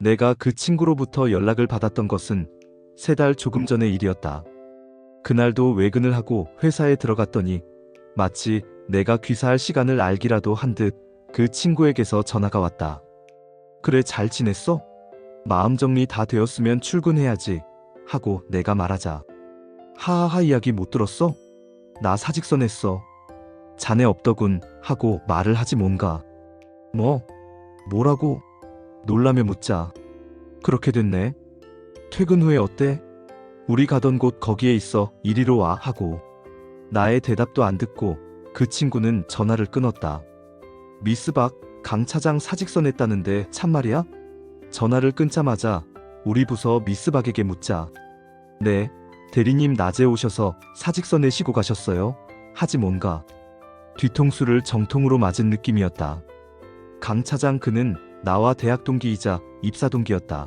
내가 그 친구로부터 연락을 받았던 것은 3달 조금 전의 일이었다. 그날도 외근을 하고 회사에 들어갔더니 마치 내가 귀사할 시간을 알기라도 한 듯 그 친구에게서 전화가 왔다. 그래, 잘 지냈어? 마음 정리 다 되었으면 출근해야지 하고 내가 말하자. 하하하, 이야기 못 들었어? 나 사직서 냈어. 자네 없더군 하고 말을 하지 뭔가. 뭐라고? 놀라며 묻자. 그렇게 됐네. 퇴근 후에 어때? 우리 가던 곳 거기에 있어, 이리로 와 하고. 나의 대답도 안 듣고 그 친구는 전화를 끊었다. 미스 박, 강 차장 사직서 냈다는데 참말이야? 전화를 끊자마자 우리 부서 미스 박에게 묻자. 네, 대리님 낮에 오셔서 사직서 내시고 가셨어요. 하지 뭔가. 뒤통수를 정통으로 맞은 느낌이었다. 강 차장, 그는 나와 대학 동기이자 입사 동기였다.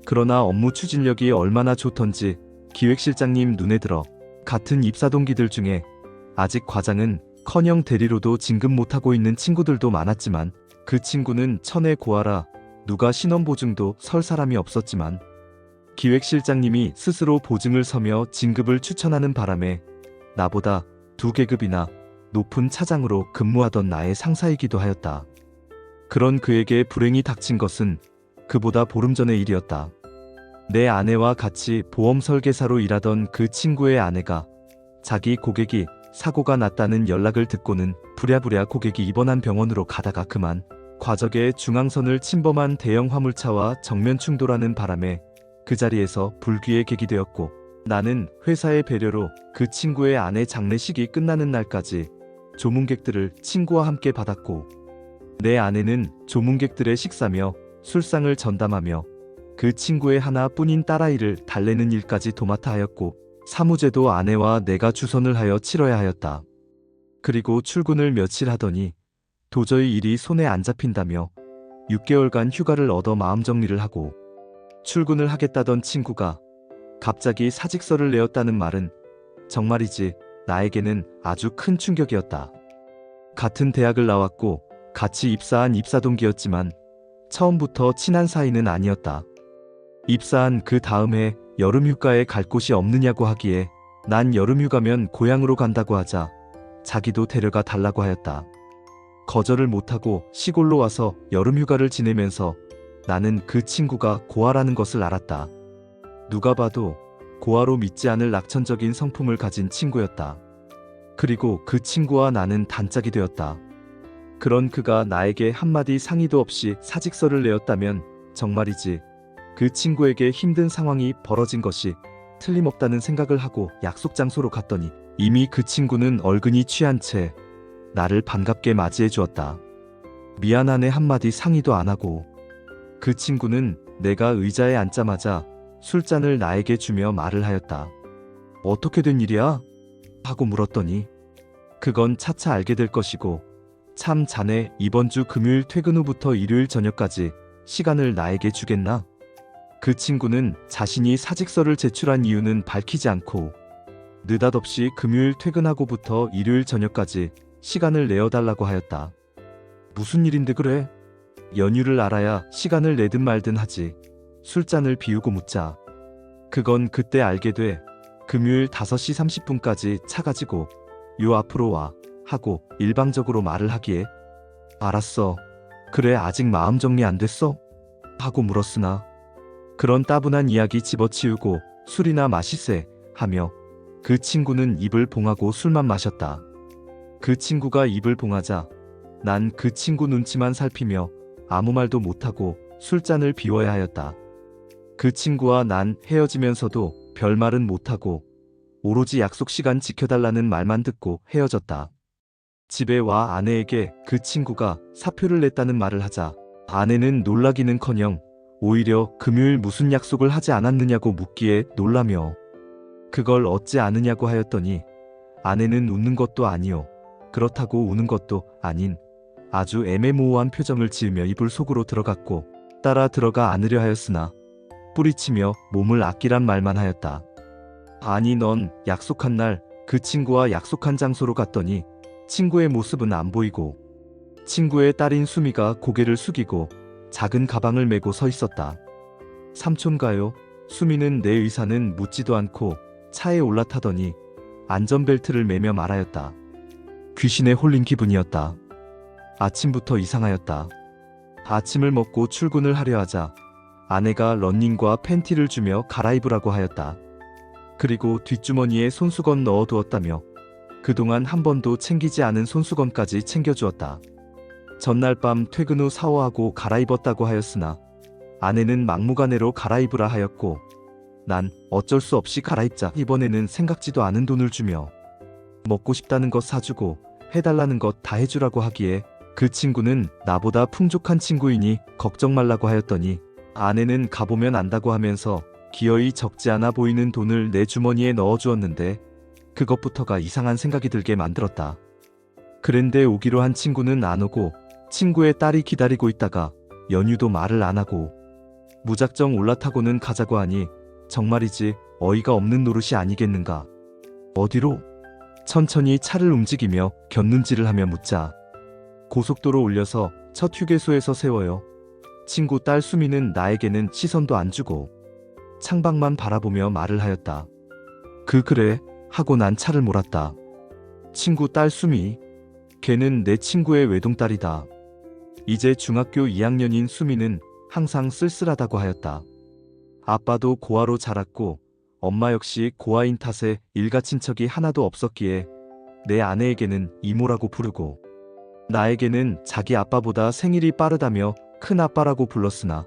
그러나 업무 추진력이 얼마나 좋던지 기획실장님 눈에 들어 같은 입사 동기들 중에 아직 과장은 커녕 대리로도 진급 못하고 있는 친구들도 많았지만 그 친구는 천의 고아라 누가 신원보증도 설 사람이 없었지만 기획실장님이 스스로 보증을 서며 진급을 추천하는 바람에 나보다 2계급이나 높은 차장으로 근무하던 나의 상사이기도 하였다. 그런 그에게 불행이 닥친 것은 그보다 보름 전의 일이었다. 내 아내와 같이 보험 설계사로 일하던 그 친구의 아내가 자기 고객이 사고가 났다는 연락을 듣고는 부랴부랴 고객이 입원한 병원으로 가다가 그만 과적의 중앙선을 침범한 대형 화물차와 정면 충돌하는 바람에 그 자리에서 불귀의 객이 되었고, 나는 회사의 배려로 그 친구의 아내 장례식이 끝나는 날까지 조문객들을 친구와 함께 받았고, 내 아내는 조문객들의 식사며 술상을 전담하며 그 친구의 하나뿐인 딸아이를 달래는 일까지 도맡아 하였고, 사무제도 아내와 내가 주선을 하여 치러야 하였다. 그리고 출근을 며칠 하더니 도저히 일이 손에 안 잡힌다며 6개월간 휴가를 얻어 마음 정리를 하고 출근을 하겠다던 친구가 갑자기 사직서를 내었다는 말은 정말이지 나에게는 아주 큰 충격이었다. 같은 대학을 나왔고 같이 입사한 입사동기였지만 처음부터 친한 사이는 아니었다. 입사한 그 다음 해 여름휴가에 갈 곳이 없느냐고 하기에 난 여름휴가면 고향으로 간다고 하자 자기도 데려가 달라고 하였다. 거절을 못하고 시골로 와서 여름휴가를 지내면서 나는 그 친구가 고아라는 것을 알았다. 누가 봐도 고아로 믿지 않을 낙천적인 성품을 가진 친구였다. 그리고 그 친구와 나는 단짝이 되었다. 그런 그가 나에게 한마디 상의도 없이 사직서를 내었다면 정말이지 그 친구에게 힘든 상황이 벌어진 것이 틀림없다는 생각을 하고 약속 장소로 갔더니 이미 그 친구는 얼근히 취한 채 나를 반갑게 맞이해 주었다. 미안하네 한마디 상의도 안 하고. 그 친구는 내가 의자에 앉자마자 술잔을 나에게 주며 말을 하였다. 어떻게 된 일이야? 하고 물었더니 그건 차차 알게 될 것이고, 참 자네 이번 주 금요일 퇴근 후부터 일요일 저녁까지 시간을 나에게 주겠나? 그 친구는 자신이 사직서를 제출한 이유는 밝히지 않고 느닷없이 금요일 퇴근하고부터 일요일 저녁까지 시간을 내어달라고 하였다. 무슨 일인데 그래? 연휴를 알아야 시간을 내든 말든 하지. 술잔을 비우고 묻자. 그건 그때 알게 돼. 금요일 5시 30분까지 차 가지고 요 앞으로 와 하고 일방적으로 말을 하기에 알았어. 그래, 아직 마음 정리 안 됐어? 하고 물었으나 그런 따분한 이야기 집어치우고 술이나 마시세 하며 그 친구는 입을 봉하고 술만 마셨다. 그 친구가 입을 봉하자 난 그 친구 눈치만 살피며 아무 말도 못하고 술잔을 비워야 하였다. 그 친구와 난 헤어지면서도 별말은 못하고 오로지 약속 시간 지켜달라는 말만 듣고 헤어졌다. 집에 와 아내에게 그 친구가 사표를 냈다는 말을 하자 아내는 놀라기는커녕 오히려 금요일 무슨 약속을 하지 않았느냐고 묻기에 놀라며 그걸 어찌 아느냐고 하였더니 아내는 웃는 것도 아니요 그렇다고 우는 것도 아닌 아주 애매모호한 표정을 지으며 이불 속으로 들어갔고 따라 들어가 안으려 하였으나 뿌리치며 몸을 아끼란 말만 하였다. 아니, 넌 약속한 날 그 친구와 약속한 장소로 갔더니 친구의 모습은 안 보이고 친구의 딸인 수미가 고개를 숙이고 작은 가방을 메고 서 있었다. 삼촌가요? 수미는 내 의사는 묻지도 않고 차에 올라타더니 안전벨트를 매며 말하였다. 귀신에 홀린 기분이었다. 아침부터 이상하였다. 아침을 먹고 출근을 하려 하자 아내가 러닝과 팬티를 주며 갈아입으라고 하였다. 그리고 뒷주머니에 손수건 넣어두었다며 그동안 한 번도 챙기지 않은 손수건까지 챙겨주었다. 전날 밤 퇴근 후 샤워하고 갈아입었다고 하였으나 아내는 막무가내로 갈아입으라 하였고 난 어쩔 수 없이 갈아입자 이번에는 생각지도 않은 돈을 주며 먹고 싶다는 것 사주고 해달라는 것 다 해주라고 하기에 그 친구는 나보다 풍족한 친구이니 걱정 말라고 하였더니 아내는 가보면 안다고 하면서 기어이 적지 않아 보이는 돈을 내 주머니에 넣어주었는데 그것부터가 이상한 생각이 들게 만들었다. 그런데 오기로 한 친구는 안 오고 친구의 딸이 기다리고 있다가 연유도 말을 안 하고 무작정 올라타고는 가자고 하니 정말이지 어이가 없는 노릇이 아니겠는가. 어디로? 천천히 차를 움직이며 곁눈질을 하며 묻자. 고속도로 올려서 첫 휴게소에서 세워요. 친구 딸 수미는 나에게는 시선도 안 주고 창밖만 바라보며 말을 하였다. 그래 하고 난 차를 몰았다. 친구 딸 수미. 걔는 내 친구의 외동딸이다. 이제 중학교 2학년인 수미는 항상 쓸쓸하다고 하였다. 아빠도 고아로 자랐고 엄마 역시 고아인 탓에 일가 친척이 하나도 없었기에 내 아내에게는 이모라고 부르고 나에게는 자기 아빠보다 생일이 빠르다며 큰아빠라고 불렀으나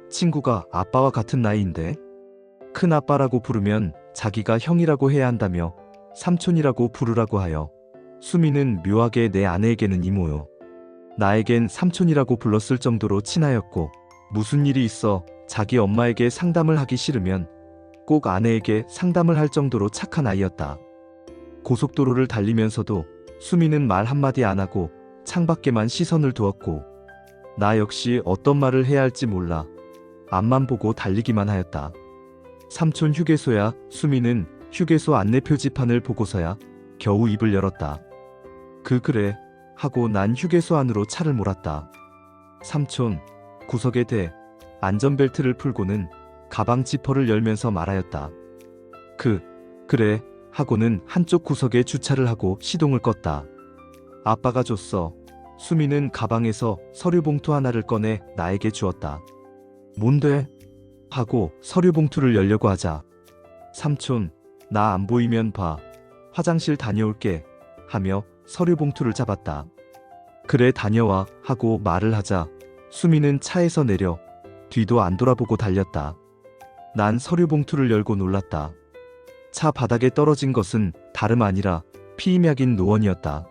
친구가 아빠와 같은 나이인데 큰아빠라고 부르면 자기가 형이라고 해야 한다며 삼촌이라고 부르라고 하여 수미는 묘하게 내 아내에게는 이모요. 나에겐 삼촌이라고 불렀을 정도로 친하였고 무슨 일이 있어 자기 엄마에게 상담을 하기 싫으면 꼭 아내에게 상담을 할 정도로 착한 아이였다. 고속도로를 달리면서도 수미는 말 한마디 안 하고 창밖에만 시선을 두었고 나 역시 어떤 말을 해야 할지 몰라 앞만 보고 달리기만 하였다. 삼촌 휴게소야. 수미는 휴게소 안내 표지판을 보고서야 겨우 입을 열었다. 그래 하고 난 휴게소 안으로 차를 몰았다. 삼촌 구석에 대 안전벨트를 풀고는 가방 지퍼를 열면서 말하였다. 그래 하고는 한쪽 구석에 주차를 하고 시동을 껐다. 아빠가 줬어. 수미는 가방에서 서류 봉투 하나를 꺼내 나에게 주었다. 뭔데? 하고 서류 봉투를 열려고 하자 삼촌 나 안 보이면 봐. 화장실 다녀올게 하며 서류 봉투를 잡았다. 그래 다녀와 하고 말을 하자 수미는 차에서 내려 뒤도 안 돌아보고 달렸다. 난 서류 봉투를 열고 놀랐다. 차 바닥에 떨어진 것은 다름 아니라 피임약인 노원이었다.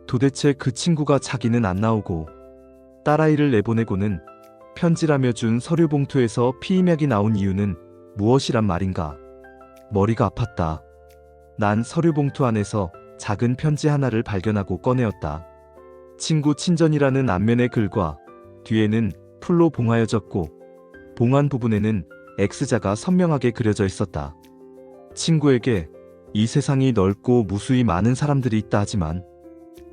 도대체 그 친구가 자기는 안 나오고 딸아이를 내보내고는 편지라며 준 서류 봉투에서 피임약이 나온 이유는 무엇이란 말인가. 머리가 아팠다. 난 서류 봉투 안에서 작은 편지 하나를 발견하고 꺼내었다. 친구 친전이라는 앞면의 글과 뒤에는 풀로 봉하여졌고 봉안 부분에는 X자가 선명하게 그려져 있었다. 친구에게 이 세상이 넓고 무수히 많은 사람들이 있다 하지만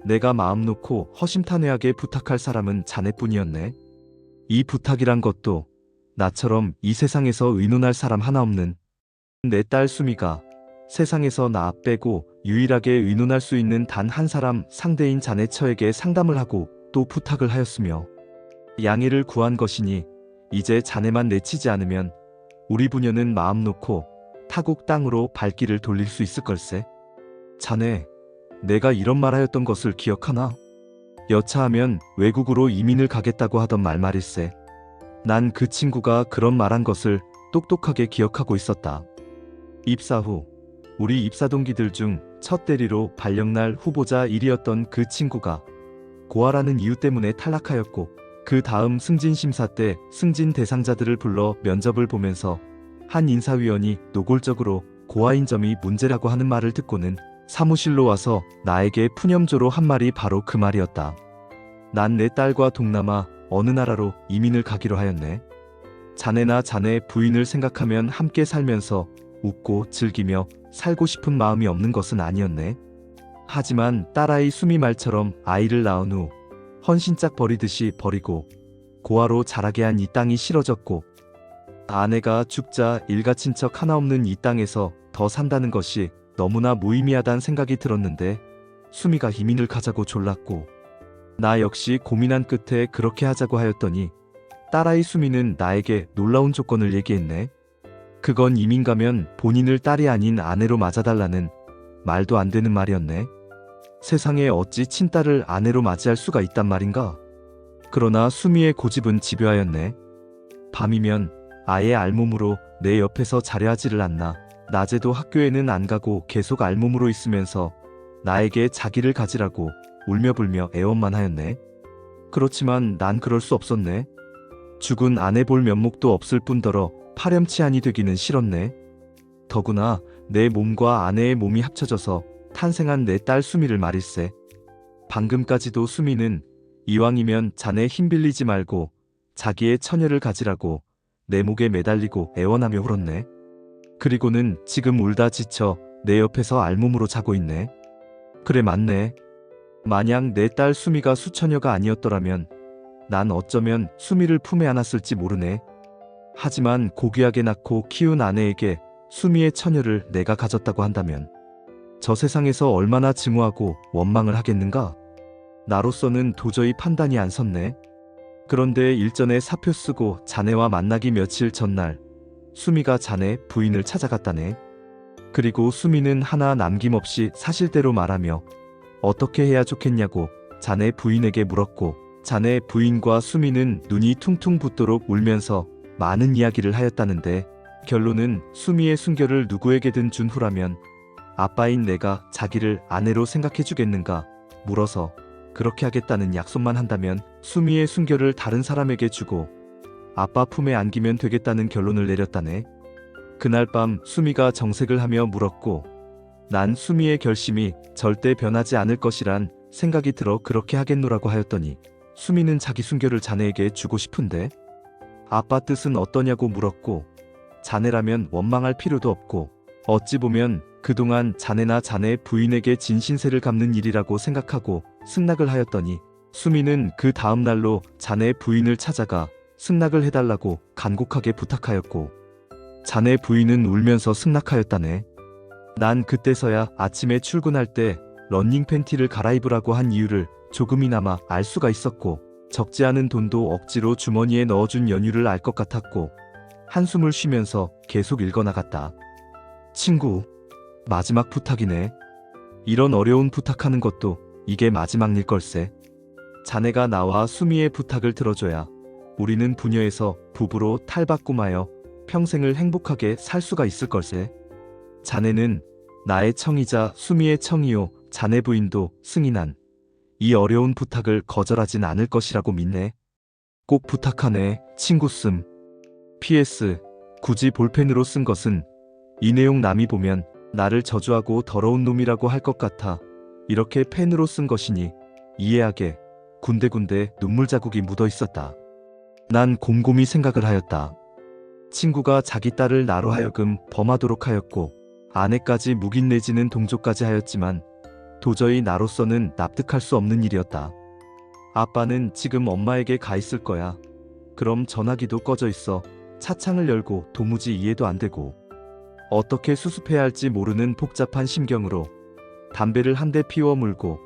내가 마음 놓고 허심탄회하게 부탁할 사람은 자네뿐이었네. 이 부탁이란 것도 나처럼 이 세상에서 의논할 사람 하나 없는 내 딸 수미가 세상에서 나 빼고 유일하게 의논할 수 있는 단 한 사람 상대인 자네 처에게 상담을 하고 또 부탁을 하였으며 양해를 구한 것이니 이제 자네만 내치지 않으면 우리 부녀는 마음 놓고 타국 땅으로 발길을 돌릴 수 있을 걸세. 자네, 내가 이런 말하였던 것을 기억하나? 여차하면 외국으로 이민을 가겠다고 하던 말일세. 난 그 친구가 그런 말한 것을 똑똑하게 기억하고 있었다. 입사 후 우리 입사 동기들 중 첫 대리로 발령날 후보자 1위였던 그 친구가 고아라는 이유 때문에 탈락하였고 그 다음 승진 심사 때 승진 대상자들을 불러 면접을 보면서 한 인사위원이 노골적으로 고아인 점이 문제라고 하는 말을 듣고는 사무실로 와서 나에게 푸념조로 한 말이 바로 그 말이었다. 난 내 딸과 동남아 어느 나라로 이민을 가기로 하였네. 자네나 자네 부인을 생각하면 함께 살면서 웃고 즐기며 살고 싶은 마음이 없는 것은 아니었네. 하지만 딸아이 수미 말처럼 아이를 낳은 후 헌신짝 버리듯이 버리고 고아로 자라게 한 이 땅이 싫어졌고 아내가 죽자 일가 친척 하나 없는 이 땅에서 더 산다는 것이 너무나 무의미하다는 생각이 들었는데 수미가 이민을 가자고 졸랐고 나 역시 고민한 끝에 그렇게 하자고 하였더니 딸아이 수미는 나에게 놀라운 조건을 얘기했네. 그건 이민 가면 본인을 딸이 아닌 아내로 맞아달라는 말도 안 되는 말이었네. 세상에 어찌 친딸을 아내로 맞이할 수가 있단 말인가. 그러나 수미의 고집은 집요하였네. 밤이면 아예 알몸으로 내 옆에서 자려 하지를 않나. 낮에도 학교에는 안 가고 계속 알몸으로 있으면서 나에게 자기를 가지라고 울며불며 애원만 하였네. 그렇지만 난 그럴 수 없었네. 죽은 아내 볼 면목도 없을 뿐더러 파렴치한이 되기는 싫었네. 더구나 내 몸과 아내의 몸이 합쳐져서 탄생한 내 딸 수미를 말일세. 방금까지도 수미는 이왕이면 자네 힘 빌리지 말고 자기의 처녀를 가지라고 내 목에 매달리고 애원하며 울었네. 그리고는 지금 울다 지쳐 내 옆에서 알몸으로 자고 있네. 그래 맞네. 만약 내 딸 수미가 수처녀가 아니었더라면 난 어쩌면 수미를 품에 안았을지 모르네. 하지만 고귀하게 낳고 키운 아내에게 수미의 처녀를 내가 가졌다고 한다면 저 세상에서 얼마나 증오하고 원망을 하겠는가? 나로서는 도저히 판단이 안 섰네. 그런데 일전에 사표 쓰고 자네와 만나기 며칠 전날 수미가 자네 부인을 찾아갔다네. 그리고 수미는 하나 남김없이 사실대로 말하며 어떻게 해야 좋겠냐고 자네 부인에게 물었고 자네 부인과 수미는 눈이 퉁퉁 붓도록 울면서 많은 이야기를 하였다는데 결론은 수미의 순결을 누구에게든 준 후라면 아빠인 내가 자기를 아내로 생각해주겠는가 물어서 그렇게 하겠다는 약속만 한다면 수미의 순결을 다른 사람에게 주고 아빠 품에 안기면 되겠다는 결론을 내렸다네. 그날 밤 수미가 정색을 하며 물었고 난 수미의 결심이 절대 변하지 않을 것이란 생각이 들어 그렇게 하겠노라고 하였더니 수미는 자기 순결을 자네에게 주고 싶은데 아빠 뜻은 어떠냐고 물었고 자네라면 원망할 필요도 없고 어찌 보면 그동안 자네나 자네 부인에게 진신세를 갚는 일이라고 생각하고 승낙을 하였더니 수미는 그 다음 날로 자네 부인을 찾아가 승낙을 해달라고 간곡하게 부탁하였고 자네 부인은 울면서 승낙하였다네. 난 그때서야 아침에 출근할 때 러닝 팬티를 갈아입으라고 한 이유를 조금이나마 알 수가 있었고 적지 않은 돈도 억지로 주머니에 넣어준 연유를 알 것 같았고 한숨을 쉬면서 계속 읽어나갔다. 친구, 마지막 부탁이네. 이런 어려운 부탁하는 것도 이게 마지막 일 걸세. 자네가 나와 수미의 부탁을 들어줘야 우리는 부녀에서 부부로 탈바꿈하여 평생을 행복하게 살 수가 있을 걸세. 자네는 나의 청이자 수미의 청이요 자네 부인도 승인한 이 어려운 부탁을 거절하진 않을 것이라고 믿네. 꼭 부탁하네, 친구씀. PS. 굳이 볼펜으로 쓴 것은 이 내용 남이 보면 나를 저주하고 더러운 놈이라고 할 것 같아 이렇게 펜으로 쓴 것이니 이해하게. 군데군데 눈물 자국이 묻어 있었다. 난 곰곰이 생각을 하였다. 친구가 자기 딸을 나로 하여금 범하도록 하였고 아내까지 묵인 내지는 동조까지 하였지만 도저히 나로서는 납득할 수 없는 일이었다. 아빠는 지금 엄마에게 가 있을 거야. 그럼 전화기도 꺼져 있어. 차창을 열고 도무지 이해도 안 되고 어떻게 수습해야 할지 모르는 복잡한 심경으로 담배를 한 대 피워 물고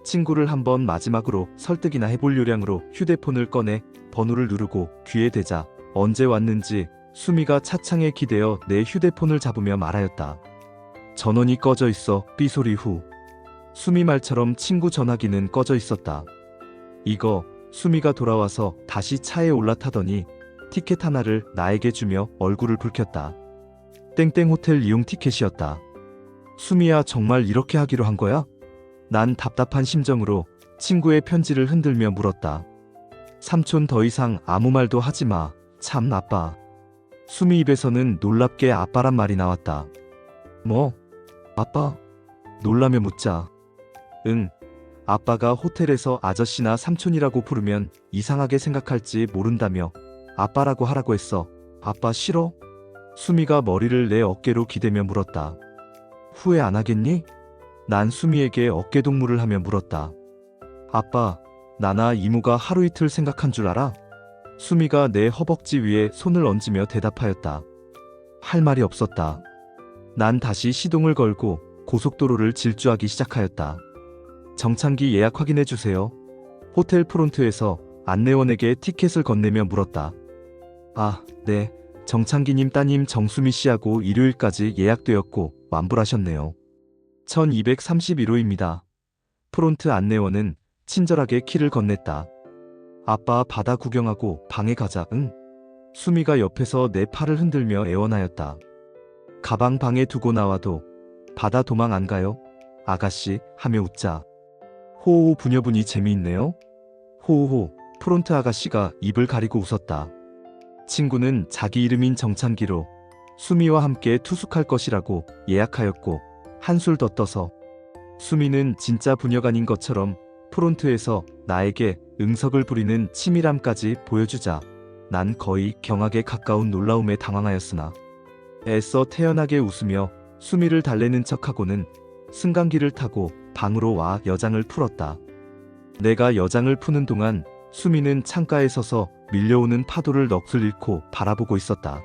친구를 한번 마지막으로 설득이나 해볼 요량으로 휴대폰을 꺼내 번호를 누르고 귀에 대자 언제 왔는지 수미가 차창에 기대어 내 휴대폰을 잡으며 말하였다. 전원이 꺼져 있어. 삐소리 후 수미 말처럼 친구 전화기는 꺼져 있었다. 이거. 수미가 돌아와서 다시 차에 올라타더니 티켓 하나를 나에게 주며 얼굴을 붉혔다. 땡땡 호텔 이용 티켓이었다. 수미야, 정말 이렇게 하기로 한 거야? 난 답답한 심정으로 친구의 편지를 흔들며 물었다. 삼촌, 더 이상 아무 말도 하지 마. 참 아빠. 수미 입에서는 놀랍게 아빠란 말이 나왔다. 뭐? 아빠? 놀라며 묻자. 응. 아빠가 호텔에서 아저씨나 삼촌이라고 부르면 이상하게 생각할지 모른다며 아빠라고 하라고 했어. 아빠 싫어? 수미가 머리를 내 어깨로 기대며 물었다. 후회 안 하겠니? 난 수미에게 어깨동무를 하며 물었다. 아빠, 나나 이모가 하루 이틀 생각한 줄 알아? 수미가 내 허벅지 위에 손을 얹으며 대답하였다. 할 말이 없었다. 난 다시 시동을 걸고 고속도로를 질주하기 시작하였다. 정창기 예약 확인해 주세요. 호텔 프론트에서 안내원에게 티켓을 건네며 물었다. 아, 네. 정창기님 따님 정수미 씨하고 일요일까지 예약되었고 완불하셨네요. 1231호입니다. 프론트 안내원은 친절하게 키를 건넸다. 아빠 바다 구경하고 방에 가자. 응. 수미가 옆에서 내 팔을 흔들며 애원하였다. 가방 방에 두고 나와도 바다 도망 안 가요? 아가씨 하며 웃자. 호호 부녀분이 재미있네요. 호호호. 프론트 아가씨가 입을 가리고 웃었다. 친구는 자기 이름인 정창기로 수미와 함께 투숙할 것이라고 예약하였고 한술 더 떠서 수미는 진짜 부녀간인 것처럼 프론트에서 나에게 응석을 부리는 치밀함까지 보여주자 난 거의 경악에 가까운 놀라움에 당황하였으나 애써 태연하게 웃으며 수미를 달래는 척하고는 승강기를 타고 방으로 와 여장을 풀었다. 내가 여장을 푸는 동안 수미는 창가에 서서 밀려오는 파도를 넋을 잃고 바라보고 있었다.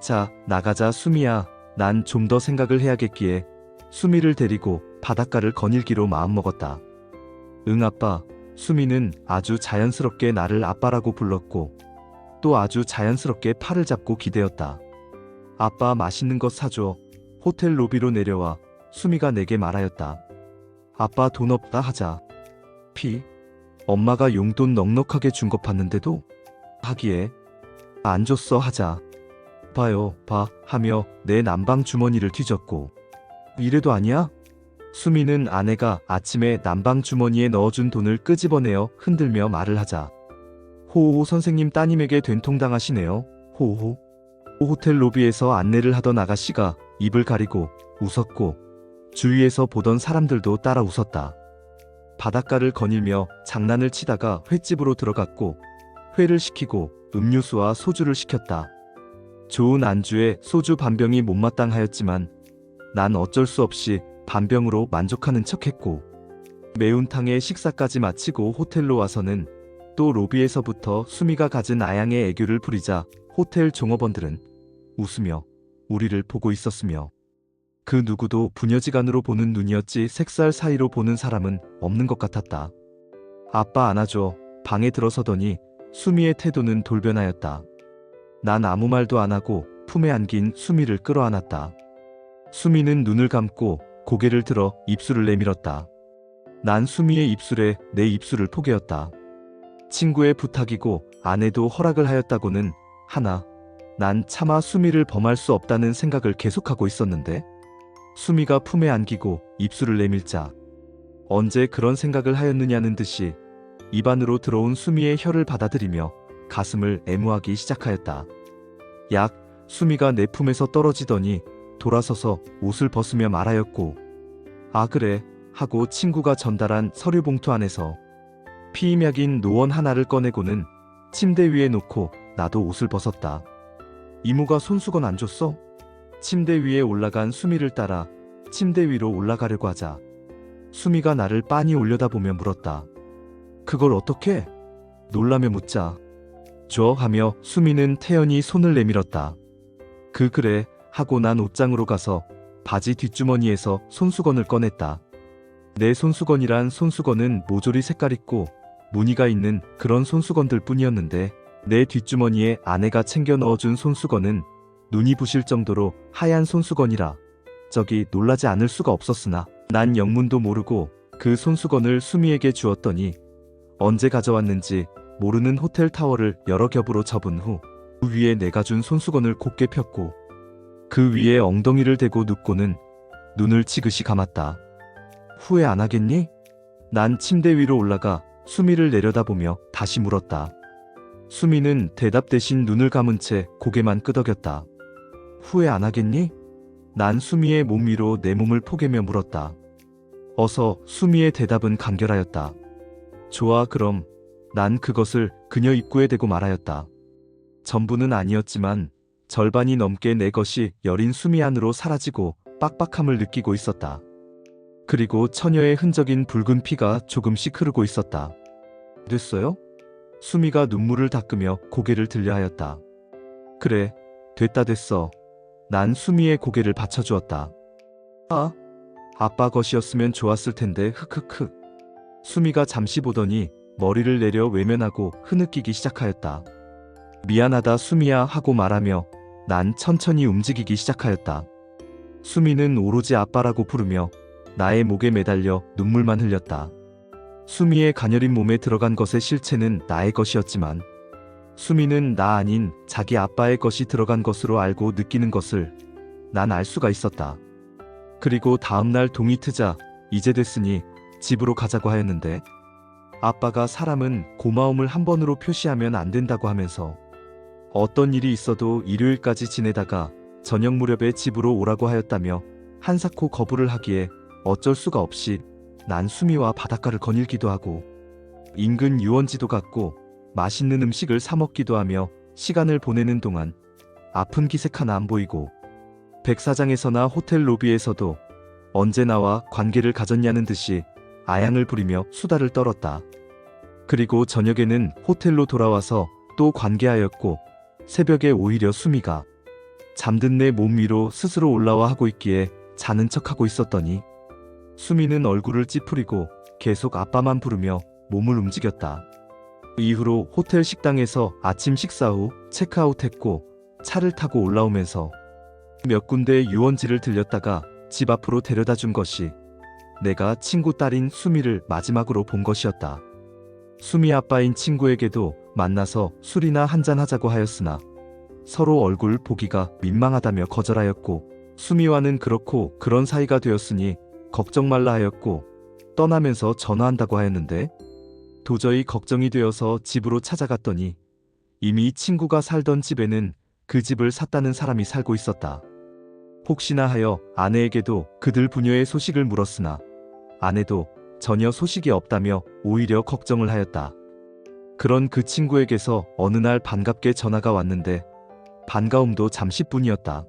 자, 나가자 수미야. 난 좀 더 생각을 해야겠기에 수미를 데리고 바닷가를 거닐기로 마음먹었다. 응 아빠. 수미는 아주 자연스럽게 나를 아빠라고 불렀고 또 아주 자연스럽게 팔을 잡고 기대었다. 아빠 맛있는 것 사줘. 호텔 로비로 내려와 수미가 내게 말하였다. 아빠 돈 없다 하자. 피. 엄마가 용돈 넉넉하게 준 것 봤는데도 하기에 안 줬어 하자. 봐요 봐 하며 내 남방 주머니를 뒤졌고 이래도 아니야? 수미는 아내가 아침에 남방 주머니에 넣어준 돈을 끄집어내어 흔들며 말을 하자. 호호 선생님 따님에게 된통당하시네요. 호호. 호텔 로비에서 안내를 하던 아가씨가 입을 가리고 웃었고 주위에서 보던 사람들도 따라 웃었다. 바닷가를 거닐며 장난을 치다가 횟집으로 들어갔고 회를 시키고 음료수와 소주를 시켰다. 좋은 안주에 소주 반병이 못마땅하였지만 난 어쩔 수 없이 반병으로 만족하는 척했고 매운탕에 식사까지 마치고 호텔로 와서는 또 로비에서부터 수미가 가진 아양의 애교를 부리자 호텔 종업원들은 웃으며 우리를 보고 있었으며 그 누구도 부녀지간으로 보는 눈이었지 색살 사이로 보는 사람은 없는 것 같았다. 아빠 안아줘. 방에 들어서더니 수미의 태도는 돌변하였다. 난 아무 말도 안 하고 품에 안긴 수미를 끌어안았다. 수미는 눈을 감고 고개를 들어 입술을 내밀었다. 난 수미의 입술에 내 입술을 포개었다. 친구의 부탁이고 아내도 허락을 하였다고는 하나 난 차마 수미를 범할 수 없다는 생각을 계속하고 있었는데 수미가 품에 안기고 입술을 내밀자 언제 그런 생각을 하였느냐는 듯이 입안으로 들어온 수미의 혀를 받아들이며 가슴을 애무하기 시작하였다. 약 수미가 내 품에서 떨어지더니 돌아서서 옷을 벗으며 말하였고 아 그래 하고 친구가 전달한 서류 봉투 안에서 피임약인 노원 하나를 꺼내고는 침대 위에 놓고 나도 옷을 벗었다. 이모가 손수건 안 줬어? 침대 위에 올라간 수미를 따라 침대 위로 올라가려고 하자 수미가 나를 빤히 올려다보며 물었다. 그걸 어떻게? 놀라며 묻자 줘 하며 수미는 태연히 손을 내밀었다. 그래 하고 난 옷장으로 가서 바지 뒷주머니에서 손수건을 꺼냈다. 내 손수건이란 손수건은 모조리 색깔 있고 무늬가 있는 그런 손수건들 뿐이었는데 내 뒷주머니에 아내가 챙겨 넣어준 손수건은 눈이 부실 정도로 하얀 손수건이라 저기 놀라지 않을 수가 없었으나 난 영문도 모르고 그 손수건을 수미에게 주었더니 언제 가져왔는지 모르는 호텔 타월을 여러 겹으로 접은 후 그 위에 내가 준 손수건을 곱게 폈고 그 위에 엉덩이를 대고 눕고는 눈을 지그시 감았다. 후회 안 하겠니? 난 침대 위로 올라가 수미를 내려다보며 다시 물었다. 수미는 대답 대신 눈을 감은 채 고개만 끄덕였다. 후회 안 하겠니? 난 수미의 몸 위로 내 몸을 포개며 물었다. 어서 수미의 대답은 간결하였다. 좋아 그럼 난 그것을 그녀 입구에 대고 말하였다. 전부는 아니었지만 절반이 넘게 내 것이 여린 수미 안으로 사라지고 빡빡함을 느끼고 있었다. 그리고 처녀의 흔적인 붉은 피가 조금씩 흐르고 있었다. 됐어요? 수미가 눈물을 닦으며 고개를 들려하였다. 그래, 됐어. 난 수미의 고개를 받쳐주었다. 아, 아빠 것이었으면 좋았을 텐데 흑흑흑. 수미가 잠시 보더니 머리를 내려 외면하고 흐느끼기 시작하였다. 미안하다 수미야 하고 말하며 난 천천히 움직이기 시작하였다. 수미는 오로지 아빠라고 부르며 나의 목에 매달려 눈물만 흘렸다. 수미의 가녀린 몸에 들어간 것의 실체는 나의 것이었지만 수미는 나 아닌 자기 아빠의 것이 들어간 것으로 알고 느끼는 것을 난 알 수가 있었다. 그리고 다음날 동이 트자 이제 됐으니 집으로 가자고 하였는데 아빠가 사람은 고마움을 한 번으로 표시하면 안 된다고 하면서 어떤 일이 있어도 일요일까지 지내다가 저녁 무렵에 집으로 오라고 하였다며 한사코 거부를 하기에 어쩔 수가 없이 난 수미와 바닷가를 거닐기도 하고 인근 유원지도 갔고 맛있는 음식을 사 먹기도 하며 시간을 보내는 동안 아픈 기색 하나 안 보이고 백사장에서나 호텔 로비에서도 언제 나와 관계를 가졌냐는 듯이 아양을 부리며 수다를 떨었다. 그리고 저녁에는 호텔로 돌아와서 또 관계하였고 새벽에 오히려 수미가 잠든 내 몸 위로 스스로 올라와 하고 있기에 자는 척하고 있었더니 수미는 얼굴을 찌푸리고 계속 아빠만 부르며 몸을 움직였다. 이후로 호텔 식당에서 아침 식사 후 체크아웃했고 차를 타고 올라오면서 몇 군데 유원지를 들렸다가 집 앞으로 데려다 준 것이 내가 친구 딸인 수미를 마지막으로 본 것이었다. 수미 아빠인 친구에게도 만나서 술이나 한잔 하자고 하였으나 서로 얼굴 보기가 민망하다며 거절하였고 수미와는 그렇고 그런 사이가 되었으니 걱정 말라 하였고 떠나면서 전화한다고 하였는데 도저히 걱정이 되어서 집으로 찾아갔더니 이미 친구가 살던 집에는 그 집을 샀다는 사람이 살고 있었다. 혹시나 하여 아내에게도 그들 부녀의 소식을 물었으나 아내도 전혀 소식이 없다며 오히려 걱정을 하였다. 그런 그 친구에게서 어느 날 반갑게 전화가 왔는데 반가움도 잠시뿐이었다.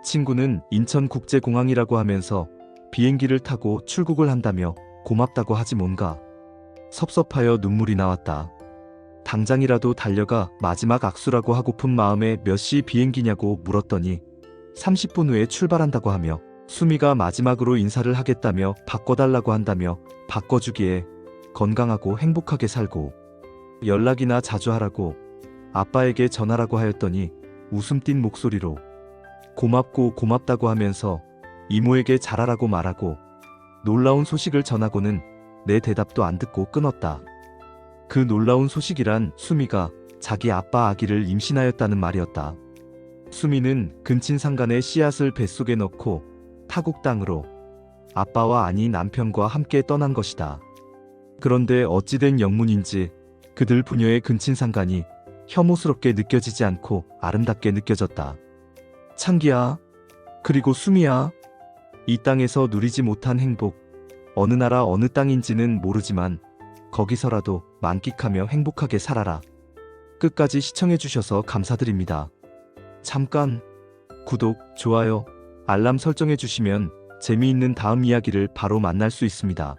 친구는 인천국제공항이라고 하면서 비행기를 타고 출국을 한다며 고맙다고 하지 뭔가 섭섭하여 눈물이 나왔다. 당장이라도 달려가 마지막 악수라고 하고픈 마음에 몇 시 비행기냐고 물었더니 30분 후에 출발한다고 하며 수미가 마지막으로 인사를 하겠다며 바꿔달라고 한다며 바꿔주기에 건강하고 행복하게 살고 연락이나 자주 하라고 아빠에게 전하라고 하였더니 웃음 띤 목소리로 고맙고 고맙다고 하면서 이모에게 잘하라고 말하고 놀라운 소식을 전하고는 내 대답도 안 듣고 끊었다. 그 놀라운 소식이란 수미가 자기 아빠 아기를 임신하였다는 말이었다. 수미는 근친상간의 씨앗을 뱃속에 넣고 타국 땅으로 아빠와 아니 남편과 함께 떠난 것이다. 그런데 어찌된 영문인지 그들 부녀의 근친상간이 혐오스럽게 느껴지지 않고 아름답게 느껴졌다. 창기야, 그리고 수미야, 이 땅에서 누리지 못한 행복, 어느 나라 어느 땅인지는 모르지만 거기서라도 만끽하며 행복하게 살아라. 끝까지 시청해주셔서 감사드립니다. 잠깐 구독, 좋아요, 알람 설정해주시면 재미있는 다음 이야기를 바로 만날 수 있습니다.